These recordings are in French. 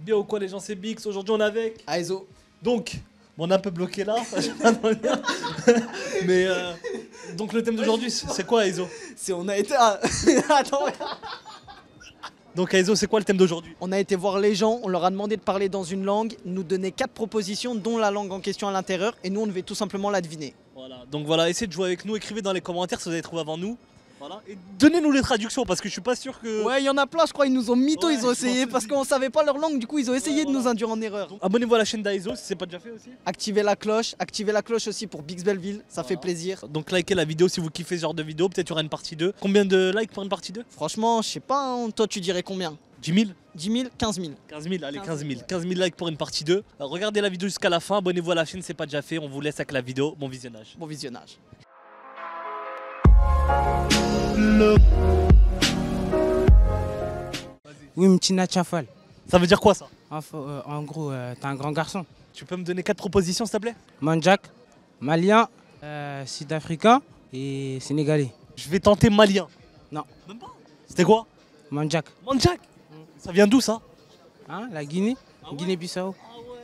bien ou quoi les gens, c'est Bix. Aujourd'hui on est avec Aizo. Donc, bon, on est un peu bloqué là, mais donc le thème d'aujourd'hui c'est quoi Aizo? On a été. Attends. Donc Aizo, c'est quoi le thème d'aujourd'hui? On a été voir les gens, on leur a demandé de parler dans une langue, nous donner 4 propositions, dont la langue en question à l'intérieur, et nous on devait tout simplement la deviner. Voilà, donc voilà, essayez de jouer avec nous, écrivez dans les commentaires si vous avez trouvé avant nous. Voilà. Et donnez-nous les traductions parce que je suis pas sûr que. Ouais, il y en a plein, je crois, ils nous ont mytho, Ouais, ils ont je essayé pense parce aussi. qu'on savait pas leur langue, du coup ils ont essayé de nous voilà. induire en erreur. Donc, abonnez-vous à la chaîne d'Aizo si c'est pas déjà fait aussi. Activez la cloche aussi pour Bix Belleville, ça fait plaisir. Donc likez la vidéo si vous kiffez ce genre de vidéo, peut-être il y aura une partie 2. Combien de likes pour une partie 2? Franchement, je sais pas, hein, toi tu dirais combien? 10 000? 10 000, 15 000. 15 000, allez 15 000. 15 000 likes pour une partie 2. Regardez la vidéo jusqu'à la fin, abonnez-vous à la chaîne, c'est pas déjà fait. On vous laisse avec la vidéo. Bon visionnage. Bon visionnage. Oui, Mtina Chafal. Ça veut dire quoi ça? En gros, t'es un grand garçon. Tu peux me donner 4 propositions s'il te plaît? Mandjak, malien, sud-africain et sénégalais. Je vais tenter malien. Non. Même pas. C'était quoi? Mandjak. Mandjak. Ça vient d'où ça? Hein, la Guinée, Ah ouais. Guinée-Bissau. Ah ouais,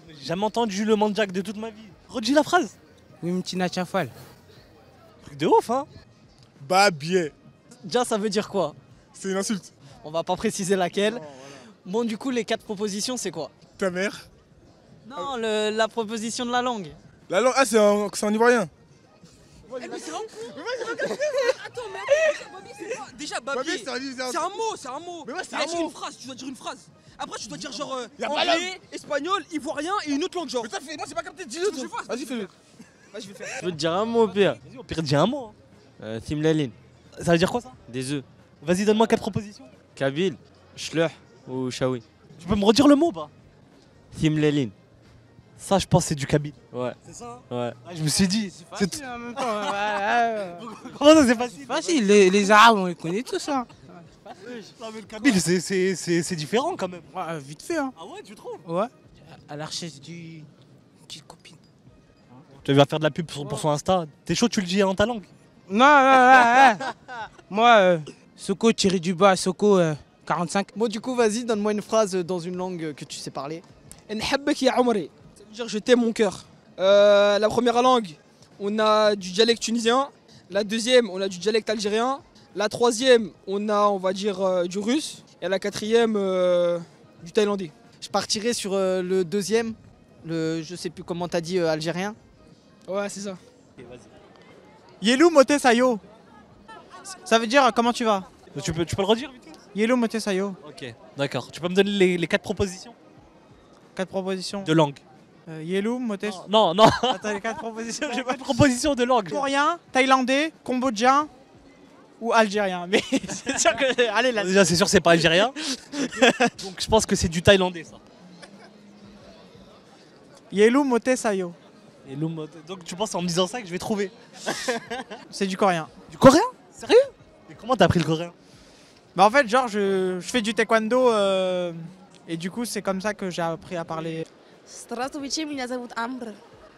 mais j'ai jamais entendu le mandjak de toute ma vie. Redis la phrase. Oui, Mtina Chafal. Truc de ouf hein. Bah bien, Déjà, ça veut dire quoi? c'est une insulte. On va pas préciser laquelle. Bon, du coup, les 4 propositions, c'est quoi? Ta mère. Non, la proposition de la langue. La langue, c'est en ivoirien. Eh mais c'est un con. Attends, mais Babi, c'est quoi? Déjà, Babi, Babi, c'est c'est un mot, c'est un mot. Mais ouais, c'est Il a un dit mot. une phrase, tu dois dire une phrase. Après, tu dois dire genre Y a pas anglais, espagnol, ivoirien et une autre langue genre. Mais t'as fait, moi j'ai pas capté, Tu veux que je dis-le. fasse Vas-y, fais-le. Vas-y, je vais le faire. Je peux te dire un mot au pire. Vas-y, au pire dis un mot. Timlaline, Ça veut dire quoi ça? des œufs. Vas-y, donne-moi 4 propositions. Kabyle, Schleur ou Shawi. Tu peux me redire le mot ou pas? Timlaline. Ça, je pense, c'est du kabyle. Ouais, C'est ça? ouais. Je me suis dit. Facile en même temps. Ouais. Comment ça, c'est facile? Facile, les Arabes, on les connaît tous. Hein. Non, mais le kabyle, c'est différent quand même. Ouais, vite fait. Hein. Ah ouais, tu trouves? Ouais. À la recherche d'une petite copine. Tu vas faire de la pub pour son Insta. T'es chaud, tu le dis en ta langue? Non. Moi, Soko tiré du bas, Soko 45. Bon, du coup, vas-y, donne-moi une phrase dans une langue que tu sais parler. Nhabbek ya Omri. Ça veut dire je t'aime mon cœur. La première langue, on a du dialecte tunisien. La deuxième, on a du dialecte algérien. La troisième, on va dire du russe. Et la quatrième, du thaïlandais. Je partirai sur le deuxième, je sais plus comment t'as dit, algérien. Ouais, c'est ça. Yelou Mote Sayo. Ça veut dire comment tu vas? Tu peux le redire vite fait? Yelou Mote Sayo. Ok, d'accord. Tu peux me donner les 4 propositions 4 propositions. de langue? Yelou Mote. Non. Attends, les 4 propositions, j'ai pas. 4 propositions de langue. Coréen, thaïlandais, cambodgien ou algérien. Mais c'est sûr que. Allez, là. Déjà, c'est sûr, c'est pas algérien. Donc, je pense que c'est du thaïlandais, ça. Yelou Mote Sayo. Et donc, tu penses en me disant ça que je vais trouver? C'est du coréen. Du coréen? Sérieux? Et comment t'as appris le coréen? Bah, en fait, genre, je fais du taekwondo et du coup, c'est comme ça que j'ai appris à parler. Здравствуйте, меня зовут Ambre.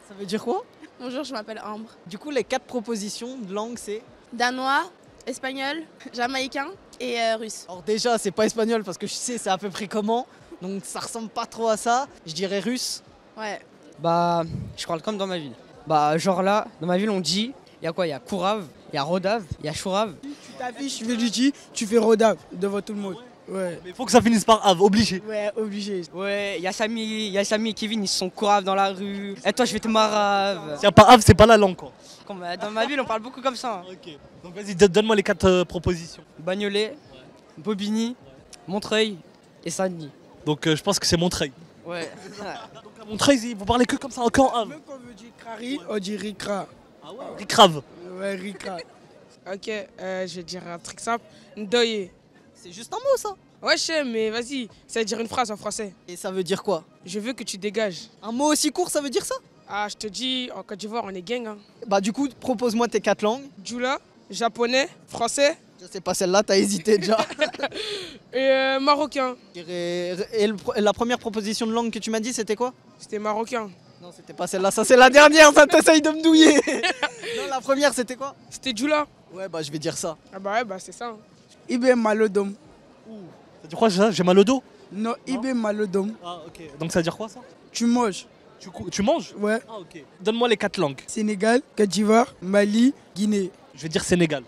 Ça veut dire quoi? Bonjour, je m'appelle Ambre. Du coup, les 4 propositions de langue, c'est... Danois, espagnol, jamaïcain et russe. Alors déjà, c'est pas espagnol parce que je sais c'est à peu près comment, donc ça ressemble pas trop à ça. Je dirais russe. Ouais. Bah, je parle comme dans ma ville. Bah, genre là, dans ma ville, on dit, il y a quoi? Il y a Kourav, il y a Rodav, il y a Chourav. Tu t'affiches, tu fais du J, tu fais Rodav devant tout le monde. Ouais. Mais il faut que ça finisse par Ave, obligé. Ouais, obligé. Ouais, il y a Samy et Kevin, ils sont Kourav dans la rue. Et toi, je vais te marave. S'il y a pas Ave, c'est pas la langue, quoi. Dans ma ville, on parle beaucoup comme ça. Hein. Ok. Donc, vas-y, donne-moi les 4 propositions. Bagnolet, Bobigny, Montreuil et Saint-Denis. Donc, je pense que c'est Montreuil. Ouais. Donc, à Montreuil, vous parlez que comme ça, encore Ave. Même quand on veut dire Crari, on dit Rikra. Ah ouais? Ricrave. Ouais, Rikra. Ok, je vais dire un truc simple. Ndoye. C'est juste un mot ça. Ouais, je sais, mais vas-y, ça veut dire une phrase en français. Et ça veut dire quoi? Je veux que tu dégages. Un mot aussi court, ça veut dire ça? Ah, je te dis, en Côte d'Ivoire, on est gang. Hein. Bah du coup, propose-moi tes 4 langues. Djoula, japonais, français Je sais pas celle-là, t'as hésité déjà. et marocain. Et la première proposition de langue que tu m'as dit, c'était quoi? C'était marocain. Non, c'était pas celle-là, ça c'est la dernière, ça t'essaye de me douiller. Non, la première c'était quoi? C'était Djoula. Ouais, bah je vais dire ça. Ah bah ouais, bah c'est ça. Ibe Malodom. Ça dit quoi, ça? J'ai mal au dos? No, ibe malodom. Ah, ok. Donc ça veut dire quoi ça? Tu manges. Tu manges? Ouais. Ah, ok. Donne-moi les 4 langues. Sénégal, Côte d'Ivoire, Mali, Guinée. Je vais dire Sénégal.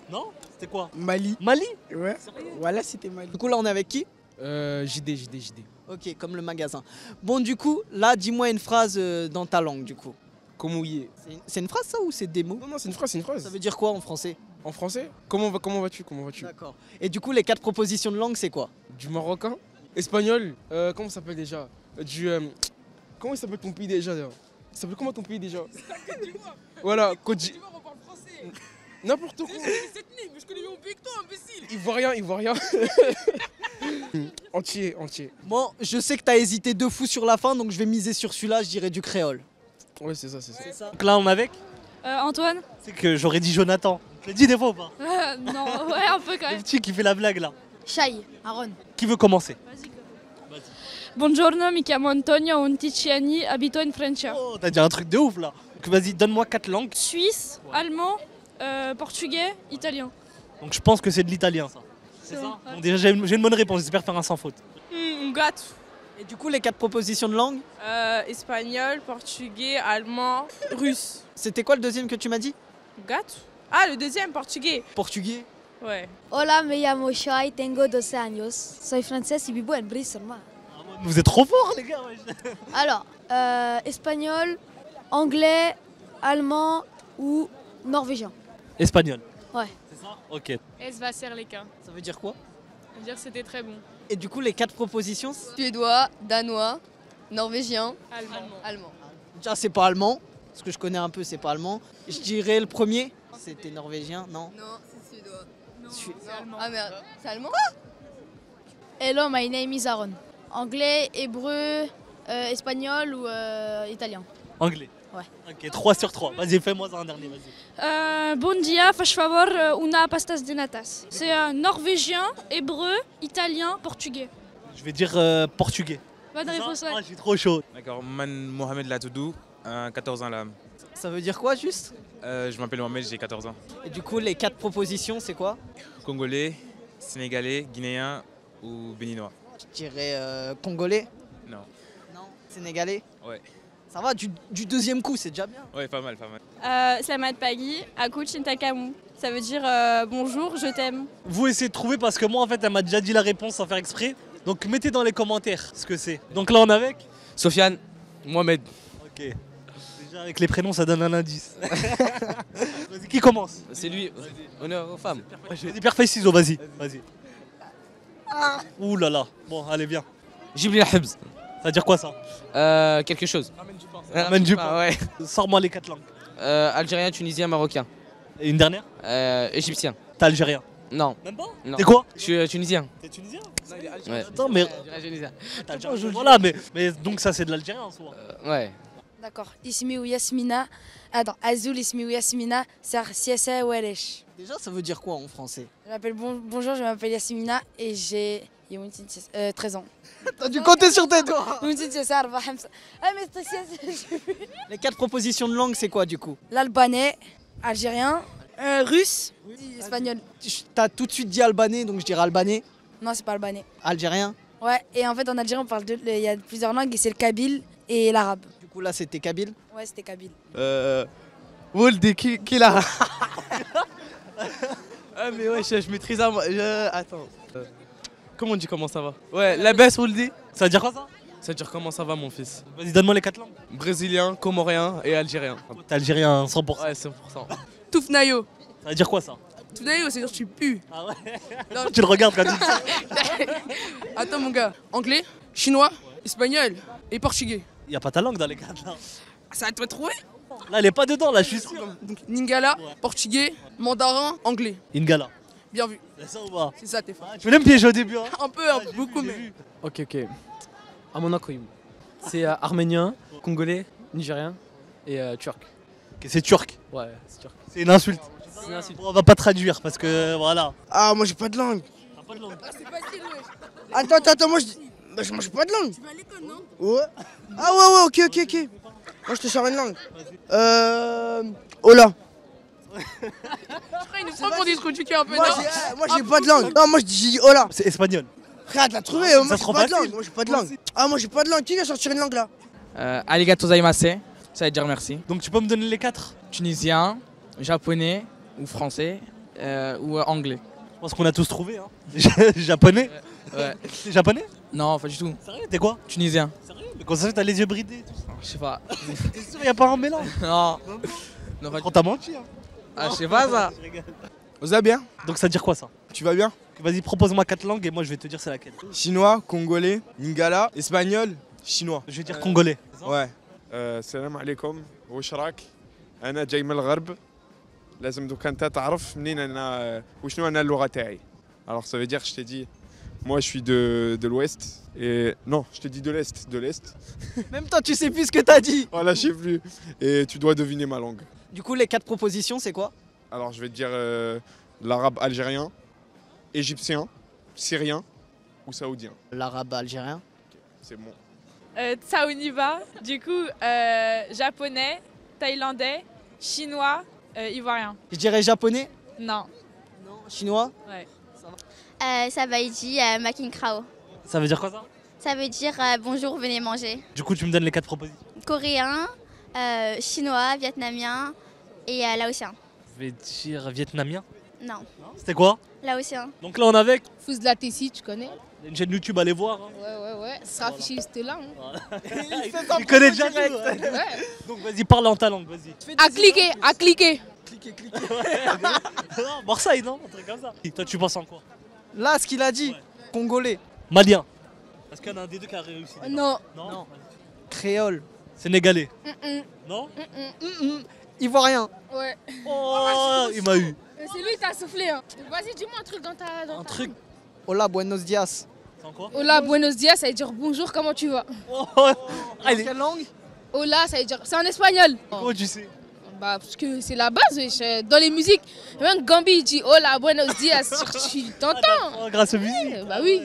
Non? C'était quoi? Mali. Mali? Ouais. Voilà, c'était Mali. Du coup, là, on est avec qui? JD. Ok, comme le magasin. Bon, du coup, là, dis-moi une phrase dans ta langue, du coup. Komouye. C'est une phrase, ça, ou c'est des mots? Non, c'est une phrase, Ça veut dire quoi en français? En français? Comment vas-tu? D'accord. Et du coup, les 4 propositions de langue, c'est quoi? Du marocain? Espagnol? Comment ça s'appelle déjà? Comment il s'appelle ton pays déjà d'ailleurs? Ça s'appelle comment ton pays déjà? Voilà, Côte d'Ivoire. On parle français. N'importe quoi. Je connais mon pays que toi, imbécile. Ivoirien. Entier. Bon, je sais que t'as hésité 2 fous sur la fin, donc je vais miser sur celui-là, je dirais du créole. Ouais, c'est ça. C'est ça. Donc là, on est avec? Antoine. C'est que j'aurais dit Jonathan. Je l'ai dit des fois ou pas? Non, ouais, un peu quand Le même. petit qui fait la blague là. Shai, Aaron. Qui veut commencer? Buongiorno, mi chiamo Antonio, ho 11 anni, abito in Francia. Oh, t'as dit un truc de ouf là. Donc vas-y, donne-moi 4 langues. Suisse, allemand, portugais, italien. Donc je pense que c'est de l'italien ça. C'est ça? Ouais. Bon, déjà j'ai une bonne réponse, j'espère faire un sans faute. Un gato. Et du coup, les 4 propositions de langue, Espagnol, portugais, allemand, russe. c'était quoi le deuxième que tu m'as dit? Gato. Ah, le deuxième, portugais. Portugais. Ouais. Hola, me llamo Shai, tengo 12 años. Soy francés y vivo en Bristol. Vous êtes trop forts les gars. Alors, espagnol, anglais, allemand ou norvégien. Espagnol. Ouais. C'est ça? Ok. Es va ser les cas. Ça veut dire quoi? Ça veut dire que c'était très bon. Et du coup, les 4 propositions, Suédois, danois, norvégien, Allemand. déjà, c'est pas allemand. Parce que je connais un peu, c'est pas allemand. Je dirais le premier. C'était norvégien, non? Non, c'est suédois. C'est allemand. Ah merde, c'est allemand? Hello, my name is Aaron. Anglais, hébreu, espagnol ou italien. Anglais. Ouais. Ok, 3 sur 3. Vas-y, fais-moi un dernier, vas-y. Bon dia, faz favor, una pastas de natas. C'est norvégien, hébreu, italien, portugais. Je vais dire portugais. Bonne C'est ça? réponse, ouais. Ah, je suis trop chaud. D'accord, Mohamed Latoudou, 14 ans là. Ça veut dire quoi, juste? Je m'appelle Mohamed, j'ai 14 ans. Et du coup, les 4 propositions, c'est quoi? Congolais, Sénégalais, Guinéen ou Béninois? Je dirais congolais. Non. Non. Sénégalais. Ouais. Ça va, du deuxième coup, c'est déjà bien. Ouais, pas mal. Slamat Pagi, Akuchin Takamu. Ça veut dire bonjour, je t'aime. Vous essayez de trouver parce que moi en fait elle m'a déjà dit la réponse sans faire exprès. Donc mettez dans les commentaires ce que c'est. Donc là on est avec? Sofiane, Mohamed. Ok. Déjà avec les prénoms ça donne un indice. Vas-y, qui commence? C'est lui. Honneur aux femmes. Vas-y, pierre, feuille, ciseaux, vas-y. Vas-y. Ouh là là. Bon, allez, viens. Jibril Hibs. Ça veut dire quoi ça? Quelque chose. Amène du pain, ouais. Sors-moi les 4 langues. Algérien, tunisien, marocain. Et une dernière? Égyptien. T'es algérien? Non. Même pas? Non. T'es quoi? Je suis tunisien. T'es tunisien? Ouais. Attends, mais. Tunisien. T'es algérien. Voilà, mais donc ça c'est de l'algérien en soi. Ouais. D'accord. Ismi ou Yasmina. Attends, Azul, Ismi ou Yasmina, Sar Siesa Weresh. Déjà, ça veut dire quoi en français? Je m'appelle bonjour, je m'appelle Yasmina et j'ai 13 ans. T'as dû compter sur tes doigts. Les 4 propositions de langue, c'est quoi du coup? L'albanais, algérien, russe, espagnol. T'as tout de suite dit albanais, donc je dirais albanais. Non, c'est pas albanais. Algérien. Ouais, et en fait en Algérie on parle il y a plusieurs langues et c'est le kabyle et l'arabe. Du coup là c'était kabyle. Ouais, c'était kabyle. Woldi, qui l'a? Ah mais ouais, je maîtrise un... Attends. Comment on dit comment ça va? Ouais, la baisse Woldi. Ça veut dire quoi ça? Ça veut dire comment ça va mon fils? Vas-y, donne-moi les 4 langues. Brésilien, comorien et algérien. T'es algérien 100%. Ouais, 100%. Toufnayo. Ça veut dire quoi ça? Toufnayo, c'est dire que tu pues. Ah ouais? Tu le regardes quand tu dis ça. Attends, mon gars. Anglais, chinois, espagnol et portugais. Y a pas ta langue dans les 4 là. Ça va te trouver? Là elle est pas dedans, là je suis sûr. Donc, Lingala, portugais, mandarin, anglais. Ingala. Bien vu. C'est ça ou pas? C'est ça, t'es fort. Tu voulais me piéger au début hein? Un peu, beaucoup, mais. Ok. Amonakoyim. C'est arménien, congolais, nigérien et turc. Ok, c'est turc. Ouais, c'est turc. C'est une insulte. C'est une insulte. On va pas traduire parce que voilà. Ah, moi j'ai pas de langue. T'as pas de langue. C'est facile, wesh. Attends, moi je mange pas de langue. Tu vas à l'école, non? Ouais. Ah ouais, ok. Moi je te sors une langue. Hola. Je crois qu'il nous prend pour des trucs un peu, Moi non? j'ai pas de langue. Non, moi j'ai dit hola. C'est espagnol. Frère, t'as trouvé, Ça moi se j'ai rend pas de facile. langue. Moi j'ai pas de langue. Ah, moi j'ai pas de langue. Qui vient sortir une langue là? Arigato gozaimasu, ça veut dire merci. Donc tu peux me donner les 4? Tunisien, japonais ou français ou anglais. Je pense qu'on a tous trouvé. Hein. Japonais? Ouais. T'es japonais? Non, pas du tout. Sérieux? T'es quoi? Tunisien. Sérieux? Mais comment ça fait, t'as les yeux bridés tout ça? Je sais pas. T'es sûr, y'a pas un mélange? Non. Non, pas On t'a menti. Hein. Ah, je sais pas ça. Vous allez bien? Donc ça veut dire quoi ça? Tu vas bien? Vas-y, propose-moi 4 langues et moi je vais te dire c'est laquelle. Chinois, congolais, lingala, espagnol, chinois. Je vais dire congolais. Ouais. السلام عليكم واش راك انا جاي من الغرب لازم دوك انت تعرف منين انا وشنو انا اللغه تاعي alors ça veut dire je t'ai dit moi je suis de l'ouest et non je te dis de l'est Même toi, tu sais plus ce que t'as dit. voilà je sais plus et tu dois deviner ma langue Du coup, les 4 propositions, c'est quoi? alors je vais te dire l'arabe algérien égyptien syrien ou saoudien L'arabe algérien. c'est bon Tsaouniba, du coup, japonais, thaïlandais, chinois, ivoirien. Je dirais japonais. Non. Chinois. Ouais. Sabaïdi, Makin Krao. Ça veut dire quoi ça? Ça veut dire bonjour, venez manger. Du coup, tu me donnes les 4 propositions. Coréen, chinois, vietnamien et laotien. Je vais dire vietnamien. Non. C'était quoi? Laotien. Donc là, on est avec Fous de la Tessie, tu connais? une chaîne YouTube, allez voir. Hein. Ouais. Ça sera affiché juste là. Hein. Il connaît déjà tout. Ouais. Donc vas-y, parle en ta langue, vas-y. À cliquer. Non, Marseille, non? Un truc comme ça. Et toi, tu penses en quoi? Là, ce qu'il a dit. Congolais. Malien. Est-ce qu'il y en a un des deux qui a réussi? Non. Non. Créole. Sénégalais. Non? Ivoirien. Ouais. Oh, il m'a eu. C'est lui qui t'a soufflé. Hein. Vas-y, dis-moi un truc dans ta. Un truc. Hola, buenos dias. C'est quoi? Hola, buenos dias, ça veut dire bonjour, comment tu vas? Quelle langue? Hola, ça veut dire. C'est en espagnol. Comment tu sais? Bah, parce que c'est la base, wesh. Dans les musiques. Même Gambi, il dit hola, buenos dias. Tu t'entends? Grâce aux musiques. Bah oui.